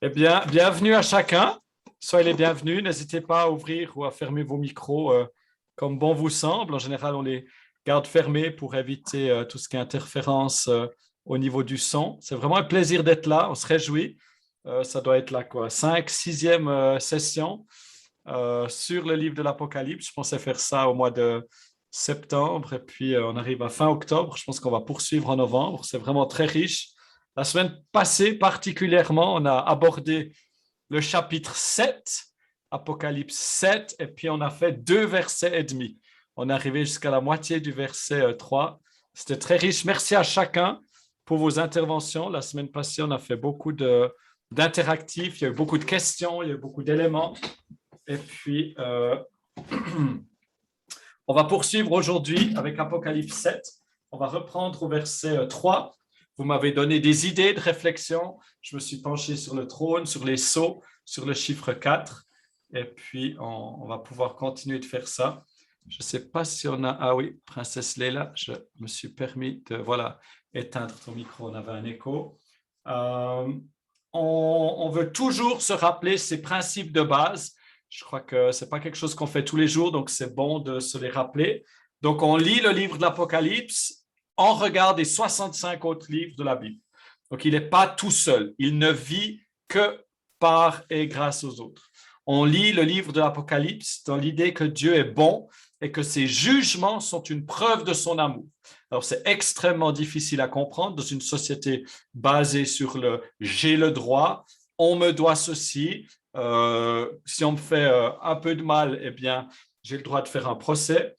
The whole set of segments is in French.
Eh bien, bienvenue à chacun. Soyez les bienvenus. N'hésitez pas à ouvrir ou à fermer vos micros comme bon vous semble. En général, on les garde fermés pour éviter tout ce qui est interférence au niveau du son. C'est vraiment un plaisir d'être là. On se réjouit. Ça doit être la 5e, 6e session sur le livre de l'Apocalypse. Je pensais faire ça au mois de septembre et puis on arrive à fin octobre. Je pense qu'on va poursuivre en novembre. C'est vraiment très riche. La semaine passée, particulièrement, on a abordé le chapitre 7, Apocalypse 7, et puis on a fait 2 versets et demi. On est arrivé jusqu'à la moitié du verset 3. C'était très riche. Merci à chacun pour vos interventions. La semaine passée, on a fait beaucoup d'interactifs. Il y a eu beaucoup de questions, il y a eu beaucoup d'éléments. Et puis, on va poursuivre aujourd'hui avec Apocalypse 7. On va reprendre au verset 3. Vous m'avez donné des idées de réflexion. Je me suis penché sur le trône, sur les sceaux, sur le chiffre 4. Et puis, on va pouvoir continuer de faire ça. Je ne sais pas si on a... Ah oui, Princesse Leila, je me suis permis de éteindre ton micro. On avait un écho. On veut toujours se rappeler ces principes de base. Je crois que ce n'est pas quelque chose qu'on fait tous les jours, donc c'est bon de se les rappeler. Donc, on lit le livre de l'Apocalypse en regard des 65 autres livres de la Bible. Donc, il n'est pas tout seul. Il ne vit que par et grâce aux autres. On lit le livre de l'Apocalypse dans l'idée que Dieu est bon et que ses jugements sont une preuve de son amour. Alors, c'est extrêmement difficile à comprendre dans une société basée sur le « j'ai le droit »,« on me doit ceci », si on me fait un peu de mal, eh bien, j'ai le droit de faire un procès.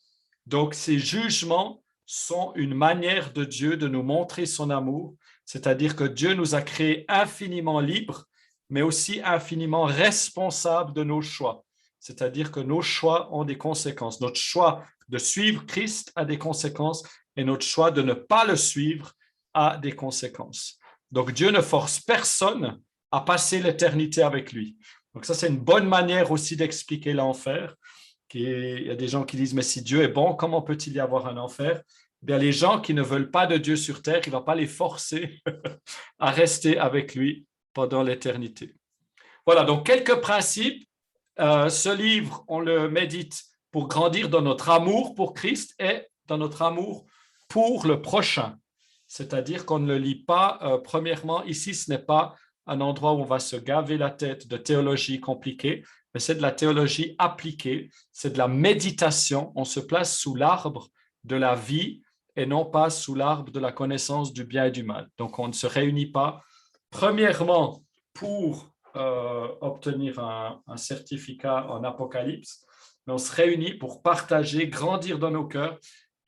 Donc, ces jugements sont une manière de Dieu de nous montrer son amour, c'est-à-dire que Dieu nous a créés infiniment libres, mais aussi infiniment responsables de nos choix. C'est-à-dire que nos choix ont des conséquences. Notre choix de suivre Christ a des conséquences et notre choix de ne pas le suivre a des conséquences. Donc, Dieu ne force personne à passer l'éternité avec lui. Donc, ça, c'est une bonne manière aussi d'expliquer l'enfer. Il y a des gens qui disent, mais si Dieu est bon, comment peut-il y avoir un enfer? Eh bien, les gens qui ne veulent pas de Dieu sur terre, il ne va pas les forcer à rester avec lui pendant l'éternité. Voilà, donc quelques principes. Ce livre, on le médite pour grandir dans notre amour pour Christ et dans notre amour pour le prochain. C'est-à-dire qu'on ne le lit pas, premièrement, ici, ce n'est pas un endroit où on va se gaver la tête de théologie compliquée, mais c'est de la théologie appliquée, c'est de la méditation. On se place sous l'arbre de la vie et non pas sous l'arbre de la connaissance du bien et du mal. Donc, on ne se réunit pas, premièrement, pour obtenir un certificat en Apocalypse, mais on se réunit pour partager, grandir dans nos cœurs,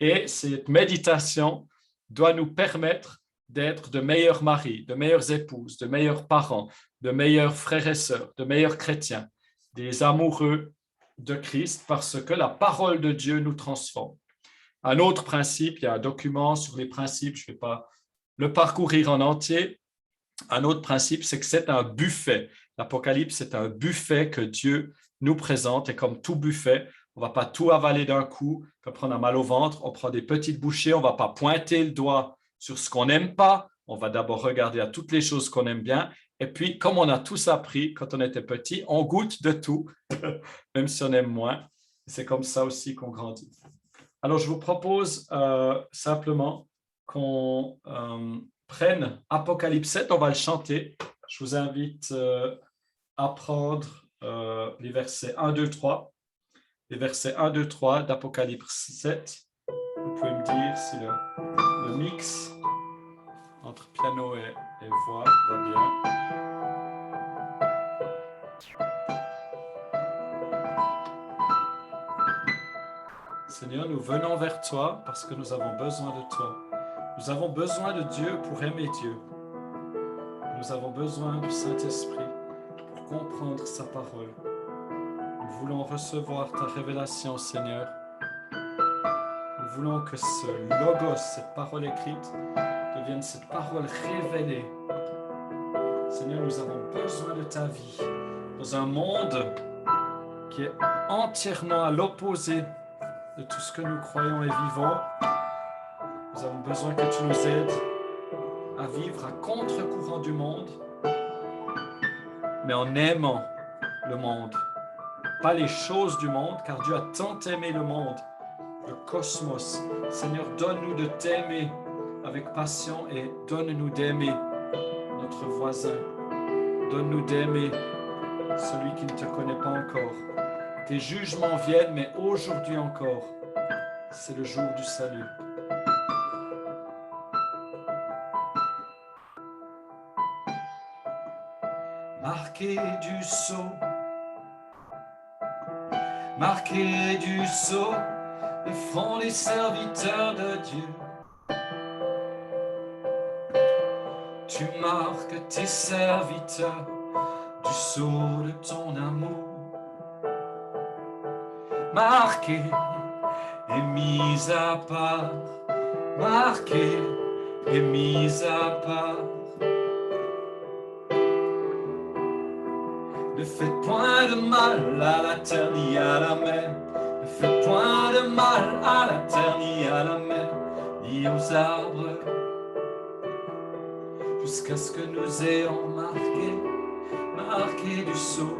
et cette méditation doit nous permettre d'être de meilleurs maris, de meilleures épouses, de meilleurs parents, de meilleurs frères et sœurs, de meilleurs chrétiens, des amoureux de Christ, parce que la parole de Dieu nous transforme. Un autre principe, il y a un document sur les principes, je ne vais pas le parcourir en entier. Un autre principe, c'est que c'est un buffet. L'Apocalypse, c'est un buffet que Dieu nous présente, et comme tout buffet, on ne va pas tout avaler d'un coup. Quand on a mal au ventre, on prend des petites bouchées, on ne va pas pointer le doigt sur ce qu'on n'aime pas, on va d'abord regarder à toutes les choses qu'on aime bien, et puis comme on a tous appris quand on était petit, on goûte de tout, même si on aime moins. C'est comme ça aussi qu'on grandit. Alors, je vous propose simplement qu'on prenne Apocalypse 7, on va le chanter. Je vous invite à prendre les versets 1, 2, 3. Les versets 1, 2, 3 d'Apocalypse 7. Vous pouvez me dire si le mix entre piano et voix va bien. Seigneur, nous venons vers toi parce que nous avons besoin de toi. Nous avons besoin de Dieu pour aimer Dieu. Nous avons besoin du Saint-Esprit pour comprendre sa parole. Nous voulons recevoir ta révélation, Seigneur. Nous voulons que ce logos, cette parole écrite, devienne cette parole révélée. Seigneur, nous avons besoin de ta vie dans un monde qui est entièrement à l'opposé de tout ce que nous croyons et vivons. Nous avons besoin que tu nous aides à à vivre à contre-courant du monde, mais en aimant le monde. Pas les choses du monde, car Dieu a tant aimé le monde, le cosmos. Seigneur, donne-nous de t'aimer avec passion et donne-nous d'aimer notre voisin. Donne-nous d'aimer celui qui ne te connaît pas encore. Tes jugements viennent, mais aujourd'hui encore, c'est le jour du salut. Marqué du sceau, marqué du sceau, le front des serviteurs de Dieu. Tu marques tes serviteurs du sceau de ton amour. Marqué et mis à part, marqué et mis à part. Ne faites point de mal à la terre ni à la mer. Ne faites point de mal à la terre ni à la mer, ni aux arbres, jusqu'à ce que nous ayons marqué du sceau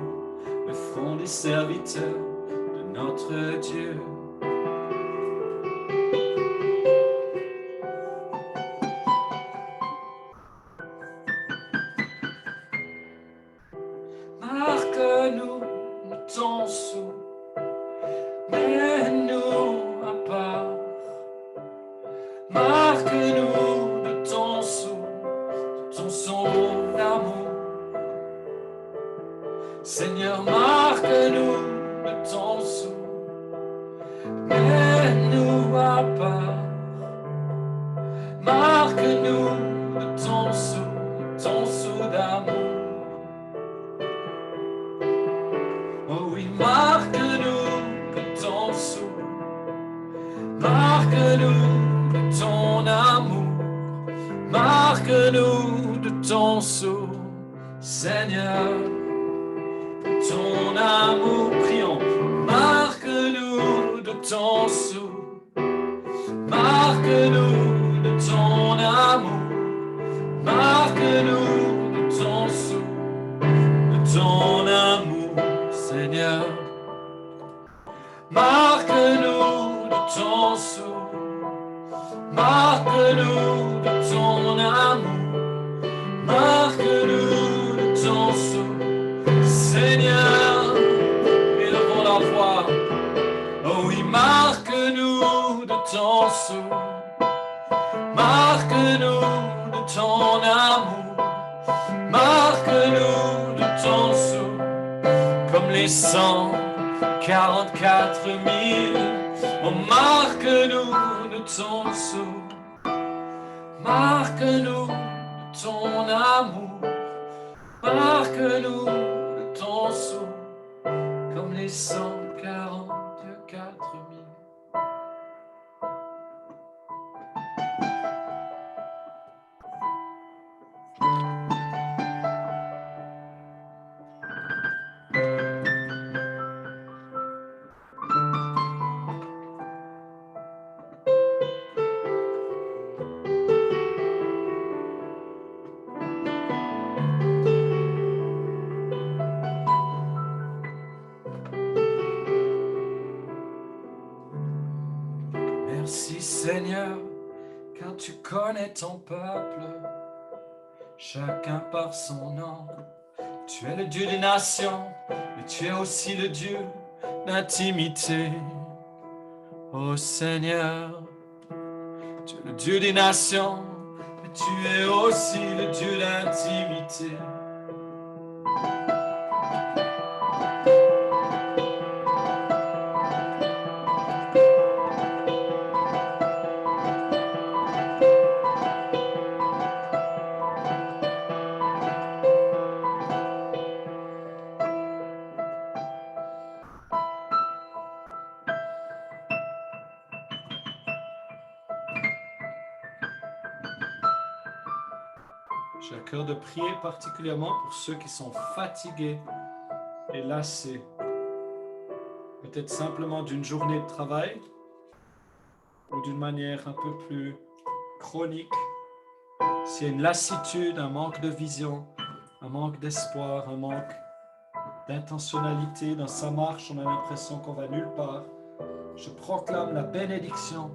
le front des serviteurs de notre Dieu. Marque-nous de ton sceau, mets-nous à part. Marque-nous de ton sceau d'amour. Seigneur, marque-nous de ton sceau, mets-nous à part. Marque-nous de ton sceau d'amour. Oh oui, marque-nous de ton sceau, marque-nous de ton amour, marque-nous de ton sceau, Seigneur, de ton amour, prions, marque-nous de ton sceau, marque-nous de ton amour, marque-nous de ton sceau, de ton amour, Seigneur. Marque-nous de ton sceau, marque-nous de ton amour, marque-nous de ton sceau, Seigneur, élevons la voix. Oh oui, marque-nous de ton sceau, marque-nous de ton amour, marque-nous de ton sceau, comme les 144 000. Oh, marque-nous de ton sceau, marque-nous de ton amour, marque-nous de ton sceau, comme les 144 000. Merci Seigneur, car tu connais ton peuple, chacun par son nom. Tu es le Dieu des nations, mais tu es aussi le Dieu d'intimité. Ô Seigneur, tu es le Dieu des nations, mais tu es aussi le Dieu d'intimité. J'ai à cœur de prier particulièrement pour ceux qui sont fatigués et lassés. Peut-être simplement d'une journée de travail ou d'une manière un peu plus chronique. S'il y a une lassitude, un manque de vision, un manque d'espoir, un manque d'intentionnalité dans sa marche, on a l'impression qu'on va nulle part. Je proclame la bénédiction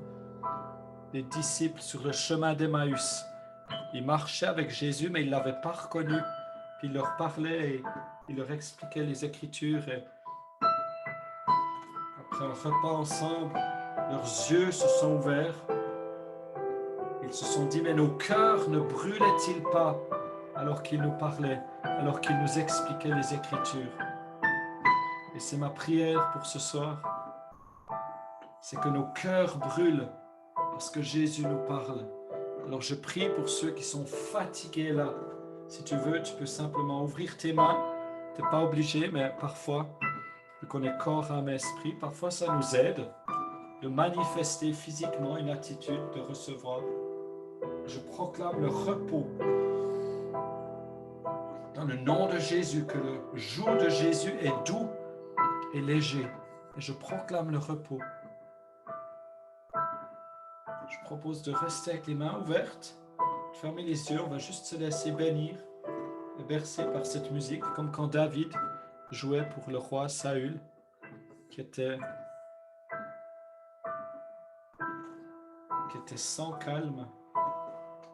des disciples sur le chemin d'Emmaüs. Ils marchaient avec Jésus, mais ils ne l'avaient pas reconnu. Puis il leur parlait et il leur expliquait les Écritures. Et après un repas ensemble, leurs yeux se sont ouverts. Ils se sont dit, mais nos cœurs ne brûlaient-ils pas alors qu'il nous parlait, alors qu'il nous expliquait les Écritures? Et c'est ma prière pour ce soir, c'est que nos cœurs brûlent parce que Jésus nous parle. Alors je prie pour ceux qui sont fatigués là. Si tu veux, tu peux simplement ouvrir tes mains. Tu n'es pas obligé, mais parfois, vu qu'on est corps, âme et esprit, parfois ça nous aide de manifester physiquement une attitude de recevoir. Je proclame le repos dans le nom de Jésus, que le joug de Jésus est doux et léger. Et je proclame le repos. Je propose de rester avec les mains ouvertes, de fermer les yeux. On va juste se laisser bénir et bercer par cette musique, comme quand David jouait pour le roi Saül, qui était sans calme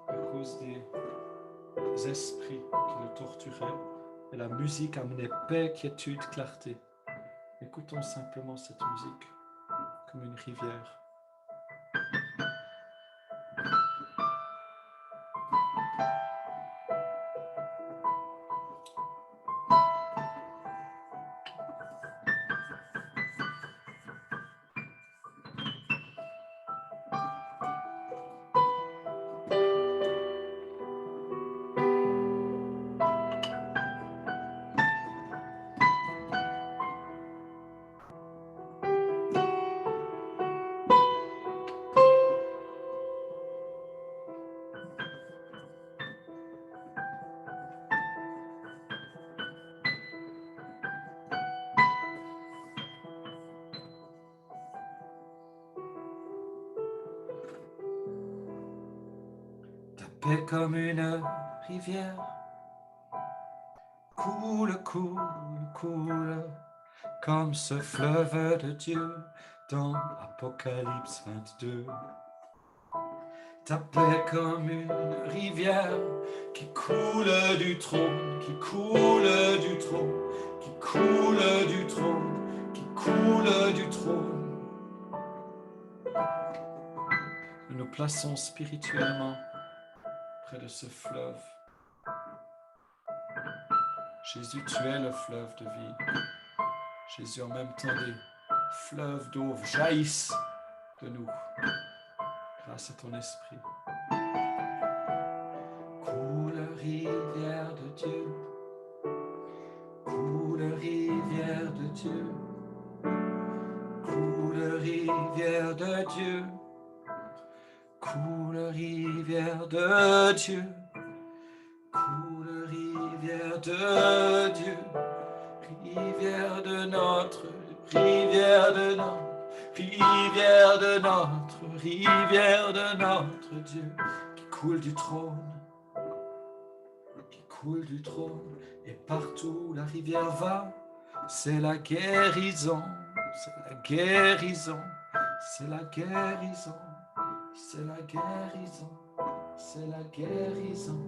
à cause des esprits qui le torturaient. Et la musique amenait paix, quiétude, clarté. Écoutons simplement cette musique comme une rivière. Paix comme une rivière, coule, coule, coule, comme ce fleuve de Dieu dans Apocalypse 22. Ta paix comme une rivière qui coule du trône, qui coule du trône, qui coule du trône, qui coule du trône. Nous nous plaçons spirituellement près de ce fleuve. Jésus, tu es le fleuve de vie. Jésus, en même temps, des fleuves d'eau jaillissent de nous grâce à ton esprit. Coule rivière de Dieu, coule rivière de Dieu, coule rivière de Dieu, coule rivière de Dieu, coule rivière de Dieu, rivière de notre, rivière de notre, rivière de notre, rivière de notre Dieu, qui coule du trône, qui coule du trône, et partout où la rivière va, c'est la guérison, c'est la guérison, c'est la guérison, c'est la guérison, c'est la guérison.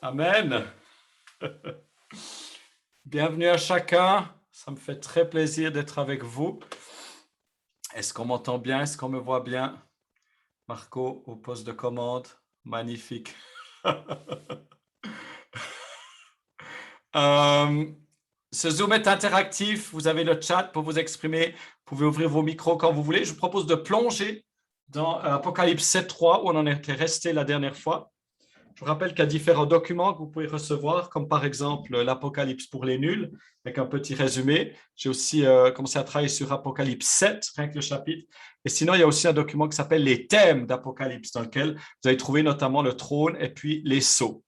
Amen. Bienvenue à chacun. Ça me fait très plaisir d'être avec vous. Est-ce qu'on m'entend bien? Est-ce qu'on me voit bien? Marco, au poste de commande. Magnifique. Ce Zoom est interactif. Vous avez le chat pour vous exprimer. Vous pouvez ouvrir vos micros quand vous voulez. Je vous propose de plonger dans Apocalypse 7.3 où on en était resté la dernière fois. Je vous rappelle qu'il y a différents documents que vous pouvez recevoir, comme par exemple l'Apocalypse pour les nuls, avec un petit résumé. J'ai aussi commencé à travailler sur Apocalypse 7, rien que le chapitre. Et sinon, il y a aussi un document qui s'appelle les thèmes d'Apocalypse, dans lequel vous allez trouver notamment le trône et puis les sceaux.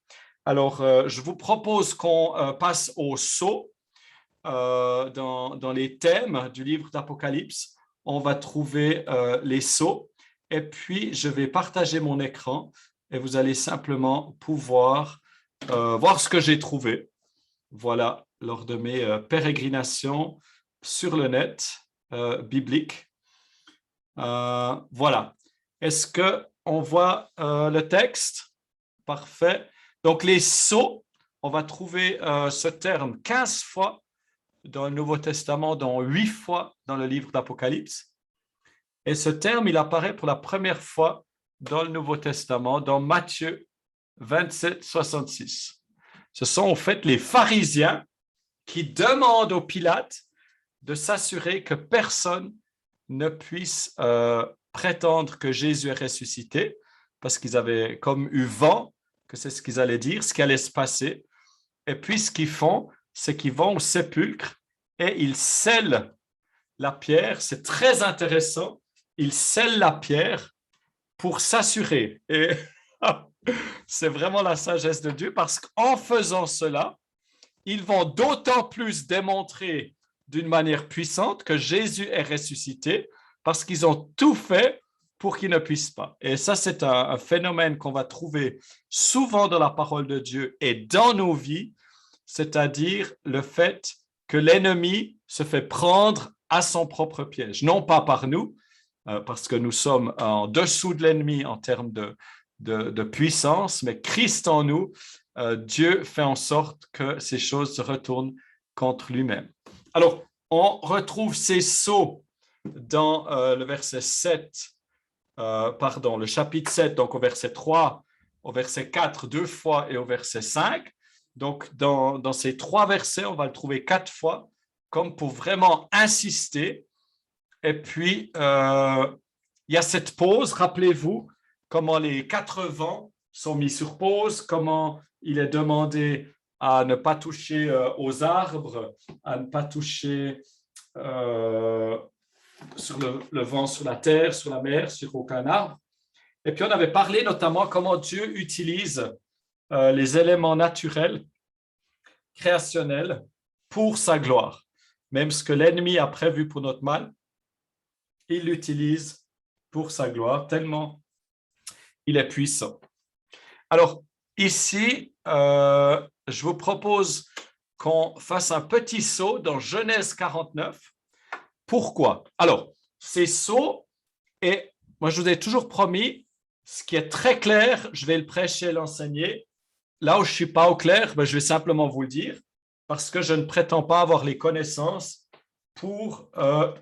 Alors, je vous propose qu'on passe aux sceaux. Dans les thèmes du livre d'Apocalypse, on va trouver les sceaux. Et puis, je vais partager mon écran et vous allez simplement pouvoir voir ce que j'ai trouvé. Voilà, lors de mes pérégrinations sur le net biblique. Voilà. Est-ce qu'on voit le texte? Parfait. Donc, les sceaux, on va trouver ce terme 15 fois dans le Nouveau Testament, dont 8 fois dans le livre d'Apocalypse. Et ce terme, il apparaît pour la première fois dans le Nouveau Testament, dans Matthieu 27, 66. Ce sont en fait les pharisiens qui demandent au Pilate de s'assurer que personne ne puisse prétendre que Jésus est ressuscité, parce qu'ils avaient comme eu vent que c'est ce qu'ils allaient dire, ce qui allait se passer. Et puis ce qu'ils font, c'est qu'ils vont au sépulcre et ils scellent la pierre. C'est très intéressant. Ils scellent la pierre pour s'assurer. Et c'est vraiment la sagesse de Dieu parce qu'en faisant cela, ils vont d'autant plus démontrer d'une manière puissante que Jésus est ressuscité parce qu'ils ont tout fait pour qu'il ne puisse pas. Et ça, c'est un phénomène qu'on va trouver souvent dans la parole de Dieu et dans nos vies, c'est-à-dire le fait que l'ennemi se fait prendre à son propre piège, non pas par nous, parce que nous sommes en dessous de l'ennemi en termes de puissance, mais Christ en nous, Dieu fait en sorte que ces choses se retournent contre lui-même. Alors, on retrouve ces sceaux dans le verset 7, le chapitre 7, donc au verset 3, au verset 4, 2 fois, et au verset 5. Donc, dans ces 3 versets, on va le trouver 4 fois, comme pour vraiment insister. Et puis, il y a cette pause, rappelez-vous comment les 4 vents sont mis sur pause, comment il est demandé à ne pas toucher aux arbres, à ne pas toucher sur le vent, sur la terre, sur la mer, sur aucun arbre. Et puis, on avait parlé notamment comment Dieu utilise les éléments naturels, créationnels, pour sa gloire. Même ce que l'ennemi a prévu pour notre mal, il l'utilise pour sa gloire, tellement il est puissant. Alors, ici, je vous propose qu'on fasse un petit saut dans Genèse 49. Pourquoi? Alors, ces sauts, et moi je vous ai toujours promis, ce qui est très clair, je vais le prêcher et l'enseigner. Là où je ne suis pas au clair, je vais simplement vous le dire, parce que je ne prétends pas avoir les connaissances pour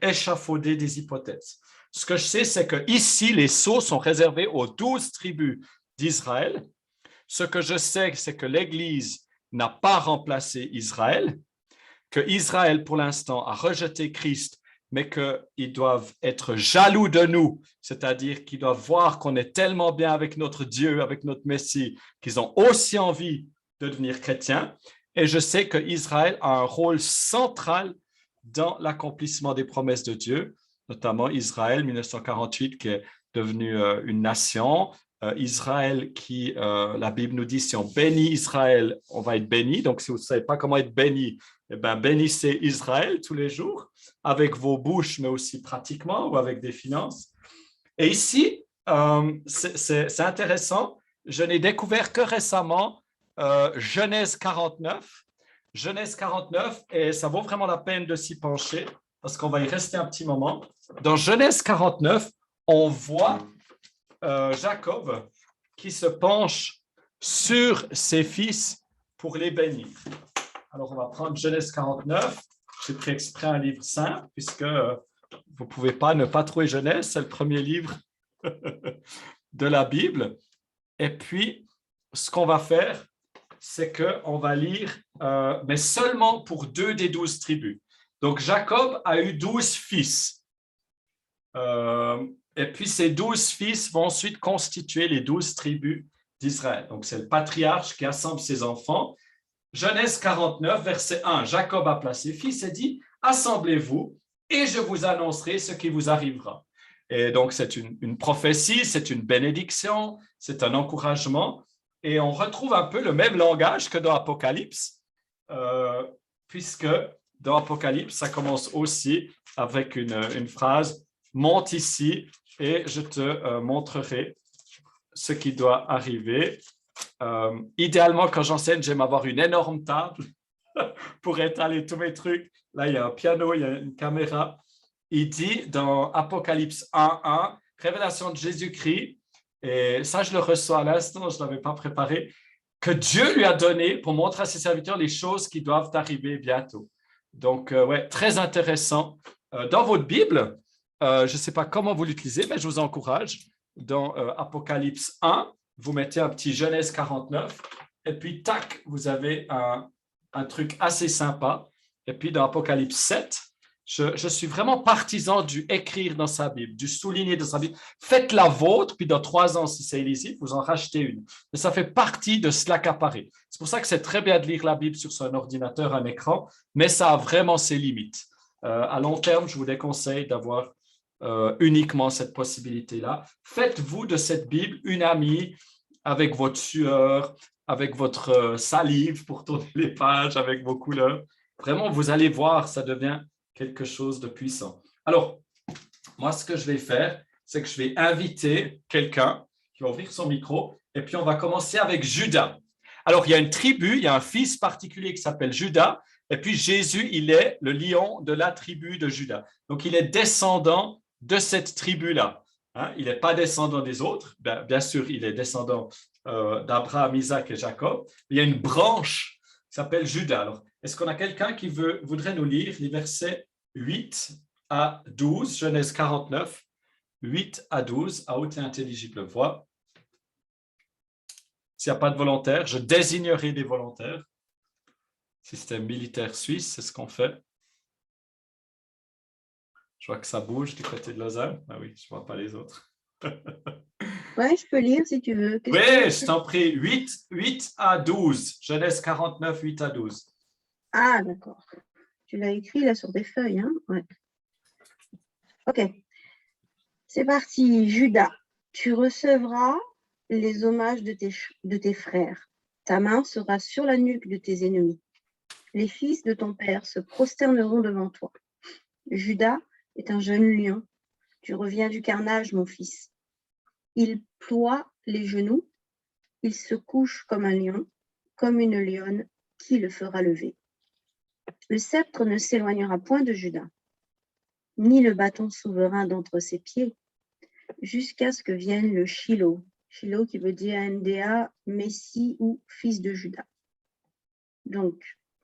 échafauder des hypothèses. Ce que je sais, c'est que ici, les sceaux sont réservés aux 12 tribus d'Israël. Ce que je sais, c'est que l'Église n'a pas remplacé Israël, que Israël, pour l'instant, a rejeté Christ, mais qu'ils doivent être jaloux de nous, c'est-à-dire qu'ils doivent voir qu'on est tellement bien avec notre Dieu, avec notre Messie, qu'ils ont aussi envie de devenir chrétiens. Et je sais qu'Israël a un rôle central dans l'accomplissement des promesses de Dieu, notamment Israël 1948 qui est devenu une nation, Israël qui, la Bible nous dit, si on bénit Israël, on va être béni. Donc, si vous ne savez pas comment être béni, eh bien, bénissez Israël tous les jours, avec vos bouches, mais aussi pratiquement, ou avec des finances. Et ici, c'est intéressant, je n'ai découvert que récemment Genèse 49. Genèse 49, et ça vaut vraiment la peine de s'y pencher, parce qu'on va y rester un petit moment. Dans Genèse 49, on voit Jacob qui se penche sur ses fils pour les bénir. Alors, on va prendre Genèse 49. J'ai pris exprès un livre simple, puisque vous ne pouvez pas ne pas trouver Genèse, c'est le premier livre de la Bible. Et puis, ce qu'on va faire, c'est qu'on va lire, mais seulement pour 2 des 12 tribus. Donc, Jacob a eu 12 fils. Et puis, ces 12 fils vont ensuite constituer les 12 tribus d'Israël. Donc, c'est le patriarche qui assemble ses enfants. Genèse 49, verset 1. Jacob appela ses fils et dit, « Assemblez-vous et je vous annoncerai ce qui vous arrivera. » Et donc, c'est une prophétie, c'est une bénédiction, c'est un encouragement. Et on retrouve un peu le même langage que dans Apocalypse, puisque dans Apocalypse, ça commence aussi avec une phrase « Monte ici et je te montrerai ce qui doit arriver. » Idéalement, quand j'enseigne, j'aime avoir une énorme table pour étaler tous mes trucs. Là, il y a un piano, il y a une caméra. Il dit dans Apocalypse 1:1, révélation de Jésus-Christ, et ça, je le reçois à l'instant, je ne l'avais pas préparé, que Dieu lui a donné pour montrer à ses serviteurs les choses qui doivent arriver bientôt. Donc, ouais, très intéressant. Dans votre Bible, je ne sais pas comment vous l'utilisez, mais je vous encourage. Dans Apocalypse 1, vous mettez un petit Genèse 49, et puis, tac, vous avez un truc assez sympa. Et puis, dans Apocalypse 7, je suis vraiment partisan du écrire dans sa Bible, du souligner dans sa Bible. Faites la vôtre, puis dans 3 ans, si c'est illisible, vous en rachetez une. Mais ça fait partie de cela qu'apparaît. C'est pour ça que c'est très bien de lire la Bible sur son ordinateur, un écran, mais ça a vraiment ses limites. À long terme, je vous déconseille d'avoir uniquement cette possibilité-là. Faites-vous de cette Bible une amie avec votre sueur, avec votre salive pour tourner les pages, avec vos couleurs. Vraiment, vous allez voir, ça devient quelque chose de puissant. Alors, moi, ce que je vais faire, c'est que je vais inviter quelqu'un qui va ouvrir son micro et puis on va commencer avec Judas. Alors, il y a une tribu, il y a un fils particulier qui s'appelle Judas et puis Jésus, il est le lion de la tribu de Judas. Donc, il est descendant de cette tribu-là. Hein? Il n'est pas descendant des autres. Bien sûr, il est descendant d'Abraham, Isaac et Jacob. Il y a une branche qui s'appelle Judas. Alors, est-ce qu'on a quelqu'un qui voudrait nous lire les versets 8 à 12, Genèse 49, 8 à 12, à haute et intelligible voix? S'il n'y a pas de volontaires, je désignerai des volontaires. Système militaire suisse, c'est ce qu'on fait. Je vois que ça bouge du côté de Lausanne. Ah oui, je ne vois pas les autres. Ouais, je peux lire si tu veux. Oui, je t'en prie. 8 à 12. Genèse 49, 8 à 12. Ah, d'accord. Tu l'as écrit là sur des feuilles, hein? Ouais. Ok. C'est parti. Judas, tu recevras les hommages de tes frères. Ta main sera sur la nuque de tes ennemis. Les fils de ton père se prosterneront devant toi. Judas est un jeune lion. Tu reviens du carnage, mon fils. Il ploie les genoux. Il se couche comme un lion, comme une lionne. Qui le fera lever? Le sceptre ne s'éloignera point de Juda, ni le bâton souverain d'entre ses pieds, jusqu'à ce que vienne le Shilo. Shilo qui veut dire NDA, Messie ou fils de Juda. Donc,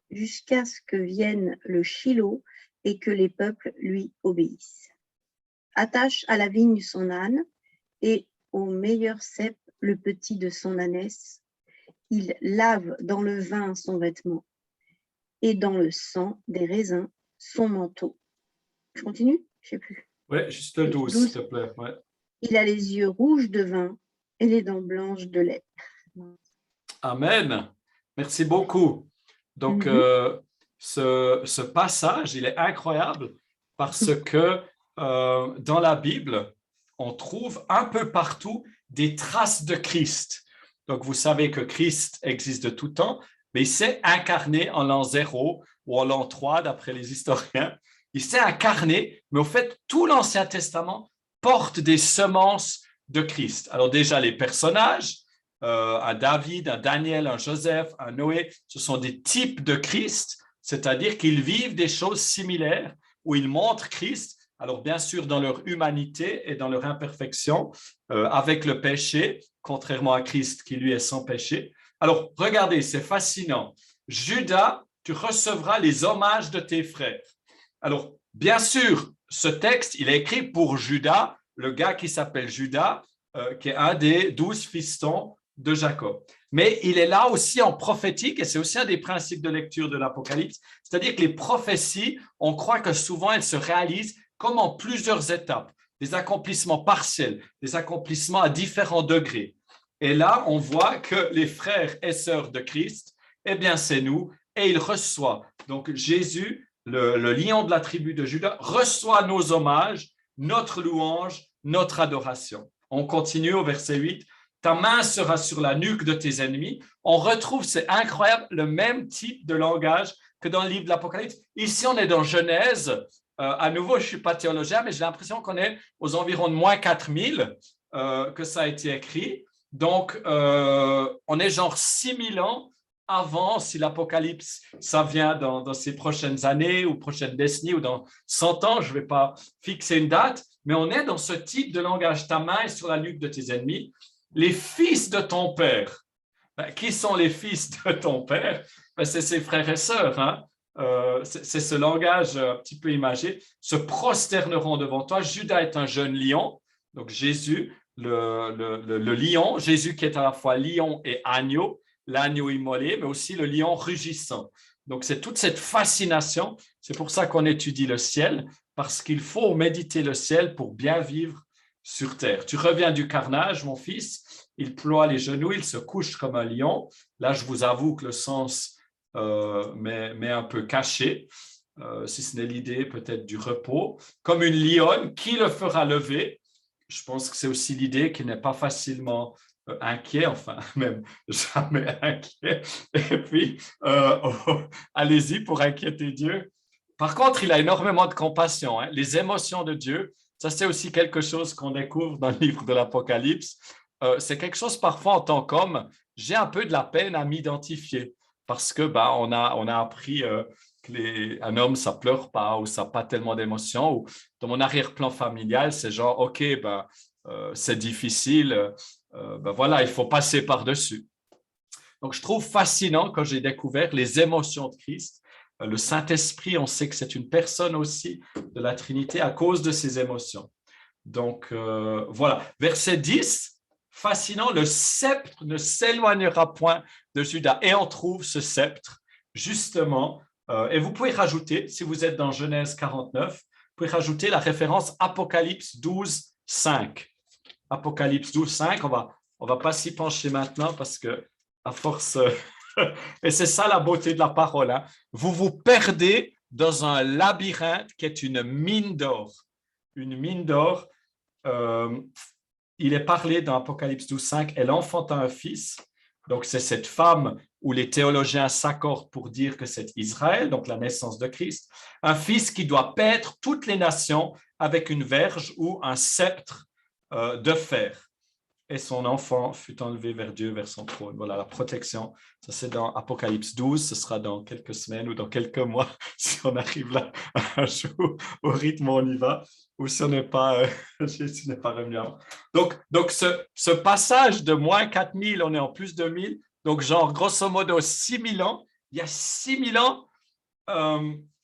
jusqu'à ce que vienne le Shilo et que les peuples lui obéissent. Attache à la vigne son âne et au meilleur cep le petit de son ânesse. Il lave dans le vin son vêtement et dans le sang des raisins son manteau. Je continue? Je ne sais plus. Oui, juste le 12, s'il te plaît. Ouais. Il a les yeux rouges de vin et les dents blanches de lait. Amen. Merci beaucoup. Donc, ce passage, il est incroyable parce que dans la Bible, on trouve un peu partout des traces de Christ. Donc, vous savez que Christ existe de tout temps, mais il s'est incarné en l'an 0 ou en l'an 3, d'après les historiens. Il s'est incarné, mais au fait, tout l'Ancien Testament porte des semences de Christ. Alors déjà, les personnages, un David, un Daniel, un Joseph, un Noé, ce sont des types de Christ, c'est-à-dire qu'ils vivent des choses similaires où ils montrent Christ, Alors, bien sûr, dans leur humanité et dans leur imperfection, avec le péché, contrairement à Christ qui, lui, est sans péché. Alors, regardez, c'est fascinant. Judas, tu recevras les hommages de tes frères. Alors, bien sûr, ce texte, il est écrit pour Judas, le gars qui s'appelle Judas, qui est un des 12 fistons de Jacob. Mais il est là aussi en prophétique, et c'est aussi un des principes de lecture de l'Apocalypse, c'est-à-dire que les prophéties, on croit que souvent elles se réalisent comme en plusieurs étapes, des accomplissements partiels, des accomplissements à différents degrés. Et là, on voit que les frères et sœurs de Christ, eh bien, c'est nous, et il reçoit. Donc, Jésus, le lion de la tribu de Juda, reçoit nos hommages, notre louange, notre adoration. On continue au verset 8. Ta main sera sur la nuque de tes ennemis. On retrouve, c'est incroyable, le même type de langage que dans le livre de l'Apocalypse. Ici, on est dans Genèse. À nouveau, je ne suis pas théologien, mais j'ai l'impression qu'on est aux environs de moins 4000 que ça a été écrit. Donc, on est genre 6000 ans avant, si l'Apocalypse, ça vient dans ces prochaines années ou prochaines décennies ou dans 100 ans, je ne vais pas fixer une date, mais on est dans ce type de langage. Ta main est sur la nuque de tes ennemis. Les fils de ton père. Qui sont les fils de ton père? C'est ses frères et sœurs. Hein? C'est ce langage un petit peu imagé. Se prosterneront devant toi. Judas est un jeune lion. Donc Jésus, le lion. Jésus qui est à la fois lion et agneau. L'agneau immolé, mais aussi le lion rugissant. Donc c'est toute cette fascination. C'est pour ça qu'on étudie le ciel, parce qu'il faut méditer le ciel pour bien vivre sur terre. Tu reviens du carnage, mon fils, il ploie les genoux, il se couche comme un lion. Là, je vous avoue que le sens m'est un peu caché, si ce n'est l'idée peut-être du repos. Comme une lionne, qui le fera lever? Je pense que c'est aussi l'idée qu'il n'est pas facilement inquiet, enfin, même jamais inquiet. Et puis, allez-y pour inquiéter Dieu. Par contre, il a énormément de compassion. Hein. Les émotions de Dieu, ça, c'est aussi quelque chose qu'on découvre dans le livre de l'Apocalypse. C'est quelque chose, parfois, en tant qu'homme, j'ai un peu de la peine à m'identifier parce que on a appris qu'un homme, ça pleure pas ou ça n'a pas tellement d'émotions. Ou dans mon arrière-plan familial, c'est genre, OK, c'est difficile, voilà, il faut passer par-dessus. Donc, je trouve fascinant quand j'ai découvert les émotions de Christ. Le Saint-Esprit, on sait que c'est une personne aussi de la Trinité à cause de ses émotions. Donc, voilà. Verset 10, fascinant, le sceptre ne s'éloignera point de Judas. Et on trouve ce sceptre, justement, et vous pouvez rajouter, si vous êtes dans Genèse 49, vous pouvez rajouter la référence Apocalypse 12, 5. Apocalypse 12, 5, on va pas s'y pencher maintenant parce que à force, et c'est ça la beauté de la parole, hein. Vous vous perdez dans un labyrinthe qui est une mine d'or. Une mine d'or, il est parlé dans Apocalypse 12, 5, elle enfanta un fils. Donc, c'est cette femme où les théologiens s'accordent pour dire que c'est Israël, donc la naissance de Christ. Un fils qui doit paître toutes les nations avec une verge ou un sceptre de fer. Et son enfant fut enlevé vers Dieu, vers son trône. Voilà, la protection. Ça, c'est dans Apocalypse 12. Ce sera dans quelques semaines ou dans quelques mois. Si on arrive là un jour, au rythme, on y va. Ou si on n'est pas, Jésus n'est pas revenu avant. Donc ce passage de moins 4000, on est en plus de 1000. Donc, genre, grosso modo, 6000 ans. Il y a 6000 ans.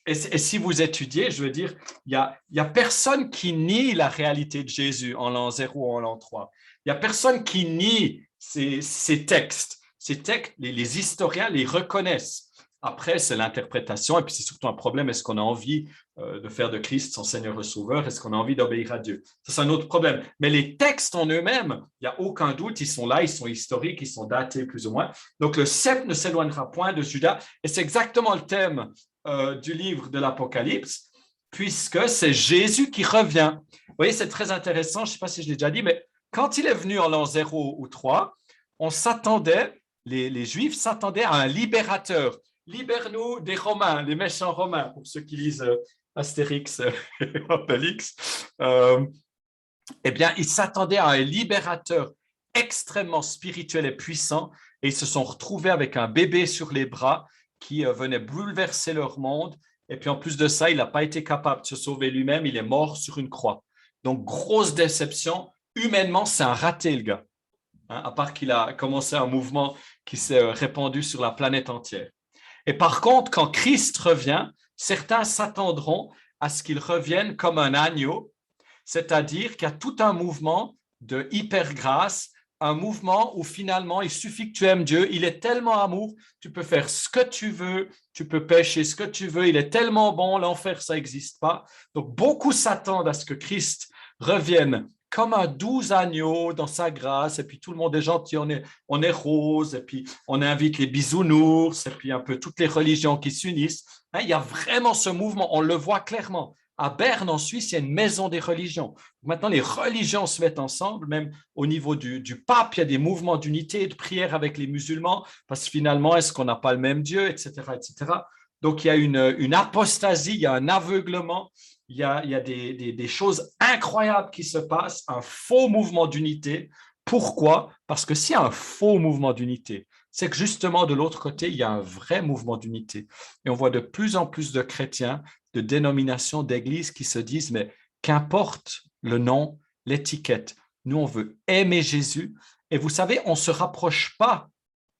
Et si vous étudiez, je veux dire, il y a personne qui nie la réalité de Jésus en l'an 0 ou en l'an 3. Il n'y a personne qui nie ces textes. Ces textes, les historiens les reconnaissent. Après, c'est l'interprétation et puis c'est surtout un problème. Est-ce qu'on a envie de faire de Christ son Seigneur et Sauveur? Est-ce qu'on a envie d'obéir à Dieu? Ça, c'est un autre problème. Mais les textes en eux-mêmes, il n'y a aucun doute, ils sont là, ils sont historiques, ils sont datés plus ou moins. Donc, le sceptre ne s'éloignera point de Judas. Et c'est exactement le thème du livre de l'Apocalypse, puisque c'est Jésus qui revient. Vous voyez, c'est très intéressant. Je ne sais pas si je l'ai déjà dit, mais quand il est venu en l'an 0 ou 3, on s'attendait, les Juifs s'attendaient à un libérateur. Libère-nous des Romains, les méchants Romains, pour ceux qui lisent Astérix et Obélix. Eh bien, ils s'attendaient à un libérateur extrêmement spirituel et puissant, et ils se sont retrouvés avec un bébé sur les bras qui venait bouleverser leur monde Et puis en plus de ça, il n'a pas été capable de se sauver lui-même, il est mort sur une croix. Donc, grosse déception. Humainement, c'est un raté, le gars. Hein, à part qu'il a commencé un mouvement qui s'est répandu sur la planète entière. Et par contre, quand Christ revient, certains s'attendront à ce qu'il revienne comme un agneau, c'est-à-dire qu'il y a tout un mouvement de hyper-grâce, un mouvement où finalement, il suffit que tu aimes Dieu, il est tellement amour, tu peux faire ce que tu veux, tu peux pécher ce que tu veux, il est tellement bon, l'enfer, ça n'existe pas. Donc, beaucoup s'attendent à ce que Christ revienne comme un doux agneau dans sa grâce, et puis tout le monde est gentil, on est rose, et puis on invite les bisounours, et puis un peu toutes les religions qui s'unissent. Hein, il y a vraiment ce mouvement, on le voit clairement. À Berne, en Suisse, il y a une maison des religions. Maintenant, les religions se mettent ensemble, même au niveau du pape, il y a des mouvements d'unité et de prière avec les musulmans, parce que finalement, est-ce qu'on n'a pas le même Dieu, etc., etc. Donc, il y a une apostasie, il y a un aveuglement, il y a des choses incroyables qui se passent, un faux mouvement d'unité. Pourquoi? Parce que s'il y a un faux mouvement d'unité, c'est que justement, de l'autre côté, il y a un vrai mouvement d'unité. Et on voit de plus en plus de chrétiens, de dénominations, d'églises qui se disent, mais qu'importe le nom, l'étiquette, nous, on veut aimer Jésus. Et vous savez, on ne se rapproche pas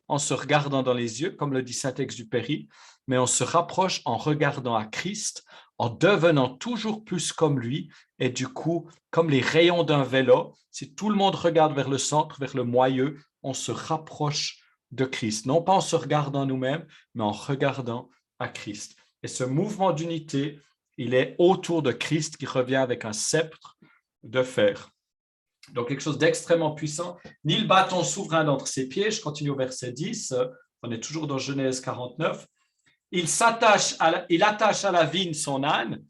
en se regardant dans les yeux, comme le dit Saint-Exupéry, mais on se rapproche en regardant à Christ, en devenant toujours plus comme lui, et du coup, comme les rayons d'un vélo, si tout le monde regarde vers le centre, vers le moyeu, on se rapproche de Christ, non pas en se regardant nous-mêmes, mais en regardant à Christ. Et ce mouvement d'unité, il est autour de Christ qui revient avec un sceptre de fer. Donc, quelque chose d'extrêmement puissant. Ni le bâton souverain d'entre ses pieds. Je continue au verset 10. On est toujours dans Genèse 49. Il attache à la vigne son âne.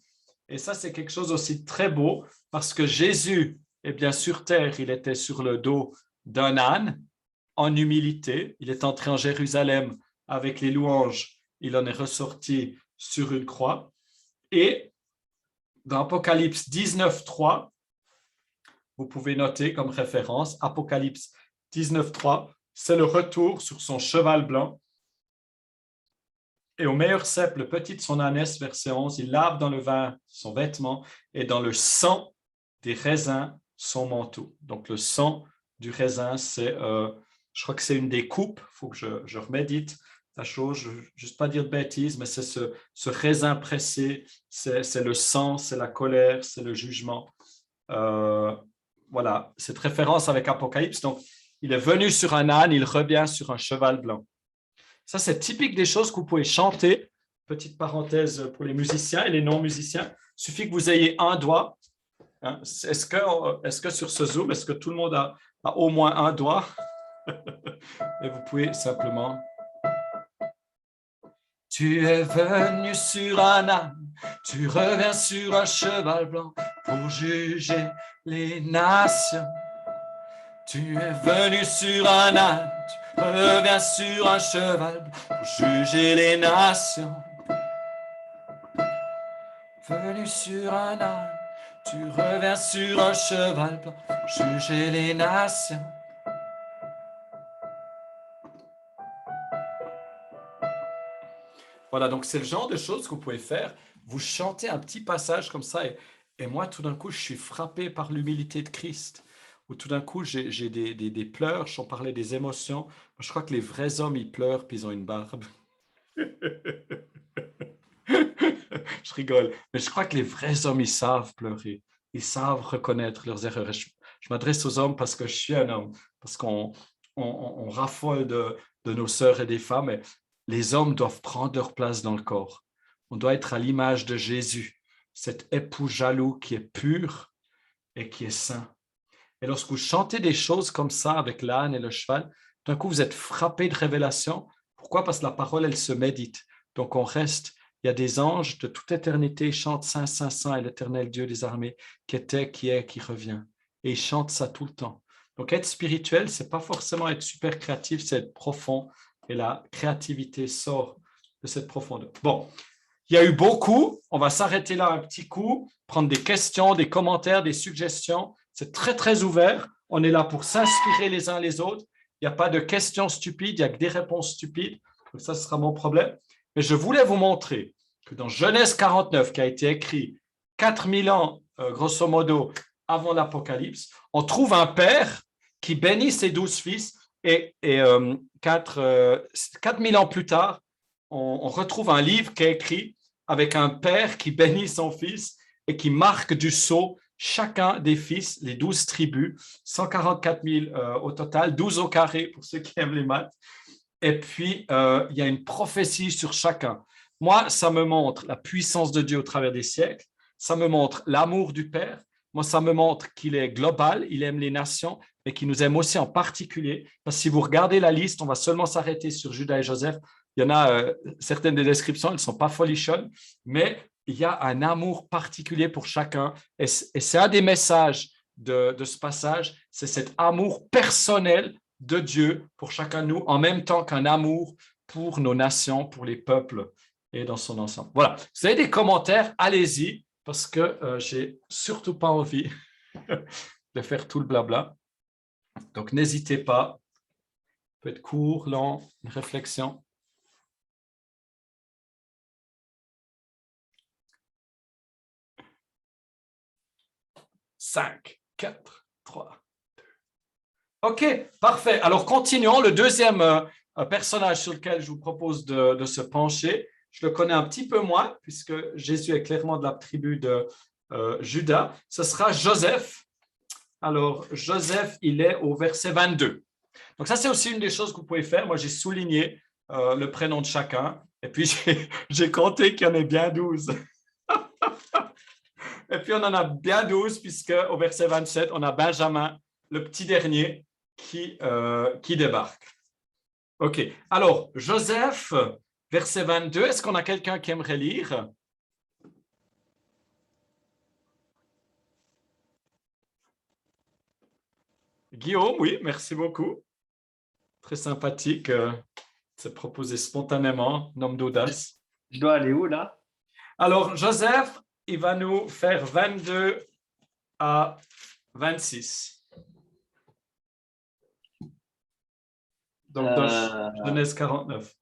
Et ça, c'est quelque chose aussi très beau parce que Jésus, eh bien, sur terre, il était sur le dos d'un âne en humilité. Il est entré en Jérusalem avec les louanges. Il en est ressorti sur une croix. Et dans Apocalypse 19, 3, vous pouvez noter comme référence, Apocalypse 19, 3, c'est le retour sur son cheval blanc. Et au meilleur cep, le petit de son ânesse, verset 11, il lave dans le vin son vêtement et dans le sang des raisins son manteau. Donc le sang du raisin, c'est, je crois que c'est une des coupes, il faut que je remédite la chose, je ne veux juste pas dire de bêtises, mais c'est ce raisin pressé, c'est le sang, c'est la colère, c'est le jugement. Voilà, cette référence avec Apocalypse. Donc, il est venu sur un âne, il revient sur un cheval blanc. Ça, c'est typique des choses que vous pouvez chanter. Petite parenthèse pour les musiciens et les non-musiciens. Il suffit que vous ayez un doigt. Hein. Est-ce que sur ce Zoom, est-ce que tout le monde a au moins un doigt? Et vous pouvez simplement... Tu es venu sur un âne, tu reviens sur un cheval blanc pour juger les nations. Tu es venu sur un âne, tu reviens sur un cheval blanc pour juger les nations. Venu sur un âne, tu reviens sur un cheval blanc pour juger les nations. Voilà, donc c'est le genre de choses que vous pouvez faire. Vous chantez un petit passage comme ça et moi, tout d'un coup, je suis frappé par l'humilité de Christ. Ou tout d'un coup, j'ai des pleurs. On parlait des émotions. Je crois que les vrais hommes, ils pleurent puis ils ont une barbe. Je rigole. Mais je crois que les vrais hommes, ils savent pleurer. Ils savent reconnaître leurs erreurs. Je m'adresse aux hommes parce que je suis un homme. Parce qu'on raffole de nos sœurs et des femmes. Et les hommes doivent prendre leur place dans le corps. On doit être à l'image de Jésus, cet époux jaloux qui est pur et qui est saint. Et lorsque vous chantez des choses comme ça avec l'âne et le cheval, d'un coup, vous êtes frappé de révélation. Pourquoi? Parce que la parole, elle se médite. Donc, on reste. Il y a des anges de toute éternité, ils chantent Saint, Saint, Saint est l'Éternel Dieu des armées, qui était, qui est, qui revient. Et ils chantent ça tout le temps. Donc, être spirituel, ce n'est pas forcément être super créatif, c'est être profond. Et la créativité sort de cette profondeur. Bon, il y a eu beaucoup. On va s'arrêter là un petit coup, prendre des questions, des commentaires, des suggestions. C'est très, très ouvert. On est là pour s'inspirer les uns les autres. Il n'y a pas de questions stupides, il n'y a que des réponses stupides. Donc ça, ce sera mon problème. Mais je voulais vous montrer que dans Genèse 49, qui a été écrit 4000 ans, grosso modo, avant l'Apocalypse, on trouve un père qui bénit ses 12 fils et 4000 ans plus tard, on retrouve un livre qui est écrit avec un père qui bénit son fils et qui marque du sceau chacun des fils, les 12 tribus, 144 000 au total, 12 au carré pour ceux qui aiment les maths. Et puis, il y a une prophétie sur chacun. Moi, ça me montre la puissance de Dieu au travers des siècles. Ça me montre l'amour du Père. Moi, ça me montre qu'il est global, il aime les nations, mais qu'il nous aime aussi en particulier. Parce que si vous regardez la liste, on va seulement s'arrêter sur Judas et Joseph. Il y en a certaines des descriptions, elles ne sont pas folichonnes, mais il y a un amour particulier pour chacun. Et c'est un des messages de ce passage, c'est cet amour personnel de Dieu pour chacun de nous, en même temps qu'un amour pour nos nations, pour les peuples et dans son ensemble. Voilà. Si vous avez des commentaires, allez-y, parce que j'ai surtout pas envie de faire tout le blabla. Donc, n'hésitez pas. Ça peut être court, lent, une réflexion. Cinq, 4, 3, 2. OK, parfait. Alors, continuons. Le deuxième personnage sur lequel je vous propose de se pencher, je le connais un petit peu moins, puisque Jésus est clairement de la tribu de Judas. Ce sera Joseph. Alors, Joseph, il est au verset 22. Donc, ça, c'est aussi une des choses que vous pouvez faire. Moi, j'ai souligné le prénom de chacun. Et puis, j'ai compté qu'il y en ait bien 12. Et puis, on en a bien 12, puisque au verset 27, on a Benjamin, le petit dernier, qui débarque. OK. Alors, Joseph, verset 22, est-ce qu'on a quelqu'un qui aimerait lire? Guillaume, oui, merci beaucoup. Très sympathique. C'est proposé spontanément, homme d'audace. Je dois aller où, là? Alors, Joseph, il va nous faire 22 à 26. Donc, dans Genèse 49.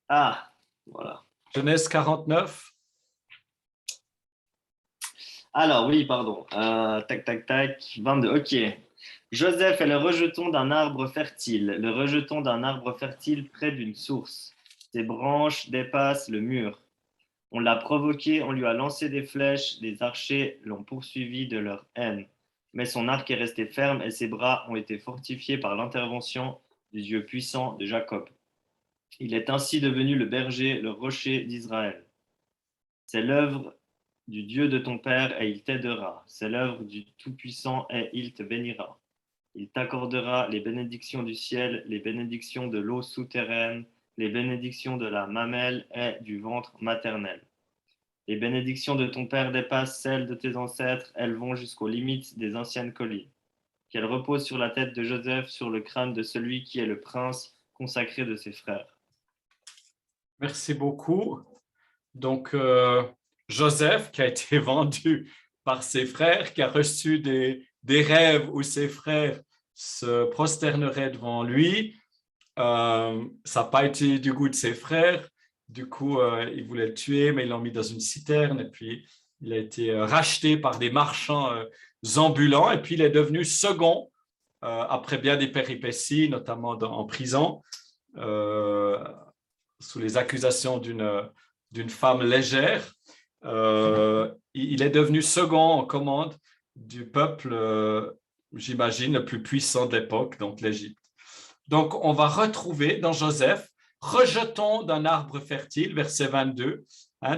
Ah, voilà. Genèse 49. Alors, oui, pardon. Tac, tac, tac. 22, ok. Joseph est le rejeton d'un arbre fertile, le rejeton d'un arbre fertile près d'une source. Ses branches dépassent le mur. On l'a provoqué, on lui a lancé des flèches, les archers l'ont poursuivi de leur haine. Mais son arc est resté ferme et ses bras ont été fortifiés par l'intervention du Dieu puissant de Jacob. Il est ainsi devenu le berger, le rocher d'Israël. C'est l'œuvre du Dieu de ton Père et il t'aidera. C'est l'œuvre du Tout-Puissant et il te bénira. Il t'accordera les bénédictions du ciel, les bénédictions de l'eau souterraine, les bénédictions de la mamelle et du ventre maternel. Les bénédictions de ton Père dépassent celles de tes ancêtres, elles vont jusqu'aux limites des anciennes collines. Qu'elles reposent sur la tête de Joseph, sur le crâne de celui qui est le prince consacré de ses frères. Merci beaucoup. Donc, Joseph, qui a été vendu par ses frères, qui a reçu des rêves où ses frères se prosterneraient devant lui. Ça n'a pas été du goût de ses frères. Du coup, ils voulaient le tuer, mais ils l'ont mis dans une citerne. Et puis, il a été racheté par des marchands ambulants. Et puis, il est devenu second après bien des péripéties, notamment en prison, sous les accusations d'une femme légère. Il est devenu second en commande du peuple, j'imagine, le plus puissant de l'époque, donc l'Égypte. Donc, on va retrouver dans Joseph, rejetons d'un arbre fertile, verset 22.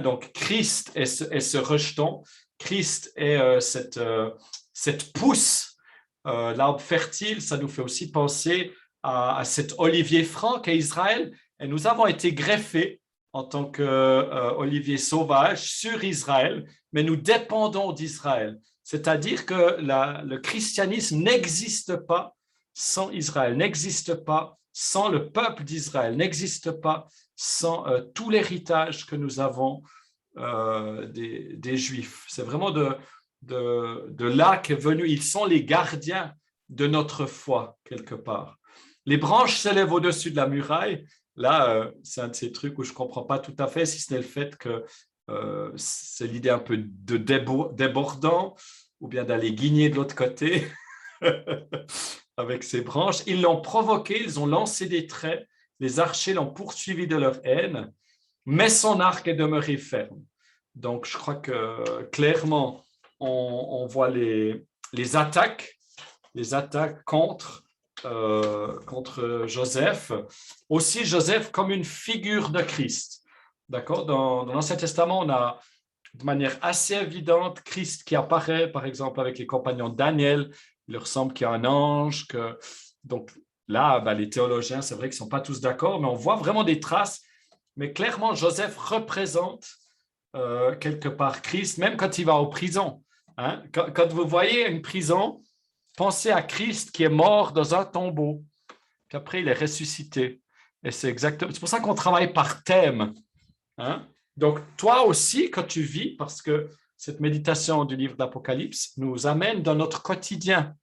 Donc, Christ est ce rejeton. Christ est cette pousse. L'arbre fertile, ça nous fait aussi penser à cet olivier franc qu'est Israël. Et nous avons été greffés en tant qu'olivier sauvage sur Israël, mais nous dépendons d'Israël. C'est-à-dire que le christianisme n'existe pas sans Israël, n'existe pas sans le peuple d'Israël, n'existe pas sans tout l'héritage que nous avons des Juifs. C'est vraiment de là qu'est venu. Ils sont les gardiens de notre foi, quelque part. Les branches s'élèvent au-dessus de la muraille. Là, c'est un de ces trucs où je ne comprends pas tout à fait, si ce n'est le fait que c'est l'idée un peu de débordant, ou bien d'aller guigner de l'autre côté avec ses branches. Ils l'ont provoqué, ils ont lancé des traits, les archers l'ont poursuivi de leur haine, mais son arc est demeuré ferme. Donc, je crois que clairement, on voit les attaques contre Joseph. Aussi, Joseph comme une figure de Christ. D'accord? Dans l'Ancien Testament, on a de manière assez évidente Christ qui apparaît, par exemple, avec les compagnons de Daniel. Il leur semble qu'il y a un ange. Donc là, les théologiens, c'est vrai qu'ils ne sont pas tous d'accord, mais on voit vraiment des traces. Mais clairement, Joseph représente quelque part Christ, même quand il va en prison. Hein? Quand vous voyez une prison, pensez à Christ qui est mort dans un tombeau, puis après il est ressuscité. Et c'est pour ça qu'on travaille par thème. Hein? Donc, toi aussi, quand tu vis, parce que cette méditation du livre d'Apocalypse nous amène dans notre quotidien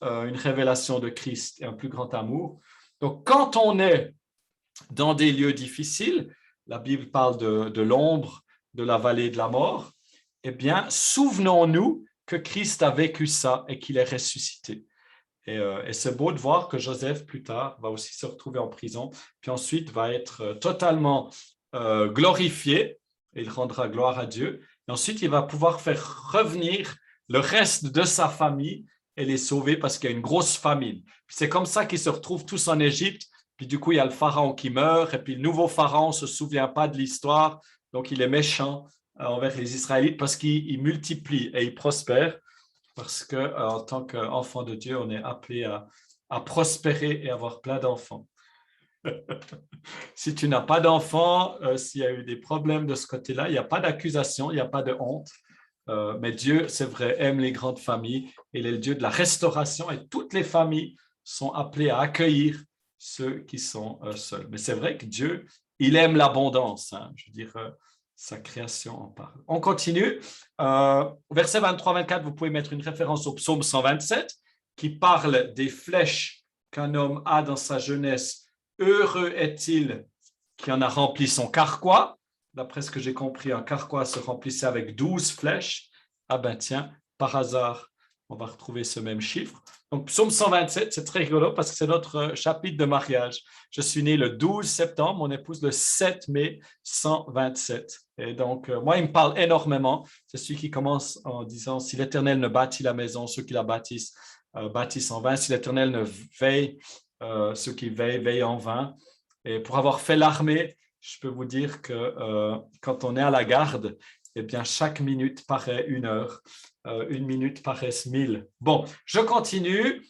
une révélation de Christ et un plus grand amour. Donc, quand on est dans des lieux difficiles, la Bible parle de l'ombre, de la vallée de la mort, eh bien, souvenons-nous que Christ a vécu ça et qu'il est ressuscité. Et c'est beau de voir que Joseph, plus tard, va aussi se retrouver en prison, puis ensuite va être totalement glorifié, et il rendra gloire à Dieu. Et ensuite, il va pouvoir faire revenir le reste de sa famille et les sauver parce qu'il y a une grosse famine. C'est comme ça qu'ils se retrouvent tous en Égypte. Puis du coup, il y a le pharaon qui meurt, et puis le nouveau pharaon ne se souvient pas de l'histoire, donc il est méchant envers les Israélites parce qu'il multiplie et il prospère, parce qu'en tant qu'enfant de Dieu, on est appelé à prospérer et avoir plein d'enfants. Si tu n'as pas d'enfants, s'il y a eu des problèmes de ce côté-là, il n'y a pas d'accusation, il n'y a pas de honte. Mais Dieu, c'est vrai, aime les grandes familles. Il est le Dieu de la restauration et toutes les familles sont appelées à accueillir ceux qui sont seuls. Mais c'est vrai que Dieu, il aime l'abondance. Hein. Je veux dire, sa création en parle. On continue. Verset 23-24, vous pouvez mettre une référence au psaume 127 qui parle des flèches qu'un homme a dans sa jeunesse. Heureux est-il qui en a rempli son carquois. D'après ce que j'ai compris, un carquois se remplissait avec 12 flèches. Ah ben tiens, par hasard, on va retrouver ce même chiffre. Donc, psaume 127, c'est très rigolo parce que c'est notre chapitre de mariage. Je suis né le 12 septembre, mon épouse le 7 mai 127. Et donc, moi, il me parle énormément. C'est celui qui commence en disant « Si l'Éternel ne bâtit la maison, ceux qui la bâtissent bâtissent en vain. Si l'Éternel ne veille, ceux qui veillent en vain. » Et pour avoir fait l'armée, je peux vous dire que quand on est à la garde, eh bien, chaque minute paraît 1 heure. 1 minute paraît 1000. Bon, je continue.